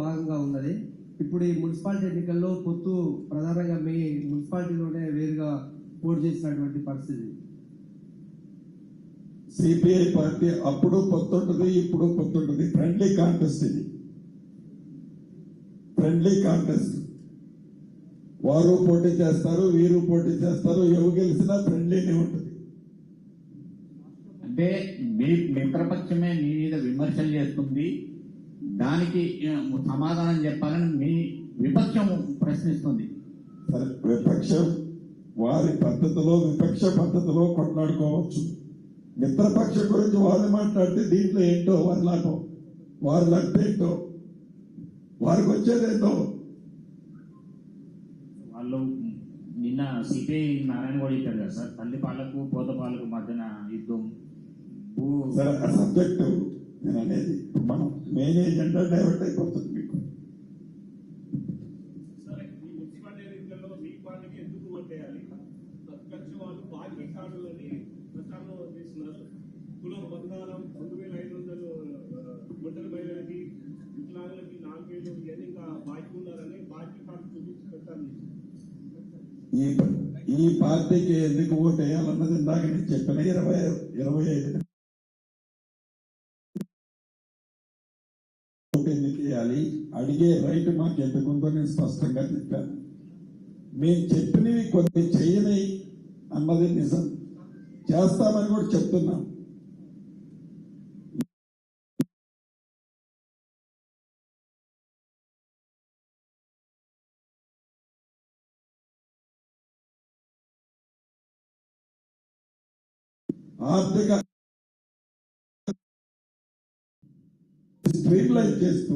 భాగంగా ఉన్నది. ఇప్పుడు ఈ మున్సిపాలిటీ ఎన్నికల్లో పొత్తు ప్రధానంగా మీ మున్సిపాలిటీలోనే వేరుగా పోటీ చేసినటువంటి పరిస్థితి. సిపిఐ పార్టీ అప్పుడు పొత్తుంటది, ఇప్పుడు పొత్తుంటది. ఫ్రెండ్లీ కాంటెస్ట్ ఇది, ఫ్రెండ్లీ కాంటెస్ట్. వారు పోటీ చేస్తారు, వీరు పోటీ చేస్తారు. ఎవరు గెలిచినా ఫ్రెండ్లీనే ఉంటుంది. అంటే మీ మిత్రపక్షమే మీ మీద విమర్శలు చేస్తుంది, దానికి సమాధానం చెప్పాలని మీ విపక్షం ప్రశ్నిస్తుంది. సరే, విపక్షం వారి పద్ధతిలో, విపక్ష పద్ధతిలో కొట్లాడుకోవచ్చు. మిత్రపక్షం గురించి వాళ్ళు మాట్లాడితే దీంట్లో ఏంటో వారి లాభం, వారి లబ్ధి ఏంటో, వారికి వచ్చేదేంటో. వాళ్ళు నిన్న సిపిఐ నారాయణ కూడా చెప్పారు కదా సార్, తల్లిపాలకు పోతపాలకు మధ్యన యుద్ధం. సరే, ఆ సబ్జెక్టు నేను అనేది మనం మెయిన్ ఏజెండా డైవర్ట్ అయిపోతుంది. మీకు మున్సిపాలిటీ ఎన్నికల్లో మీ పార్టీకి ఎందుకు ఓటేయాలి? ప్రతిపక్ష వాళ్ళు పార్టీ కార్డులని ప్రచారం చేస్తున్నారు. కులం బంగారం 2500 ఒంటరి మహిళలకి, వికలాంగులకి 4000 ఇవన్నీ ఇంకా బాకీ ఉన్నారని పార్టీ కార్డు చూపించి ప్రచారం చేస్తున్నారు. ఈ పార్టీకి ఎందుకు ఓటు వేయాలన్నది ఇందాక నేను చెప్పిన 25 ఎందుకు వేయాలి అడిగే రైట్ మాకు ఎందుకుందో నేను స్పష్టంగా చెప్పాను. మేము చెప్పినవి కొన్ని చేయని అన్నది నిజం, చేస్తామని కూడా చెప్తున్నాం. ఆర్థిక స్ట్రీట్ లైన్ చేస్తూ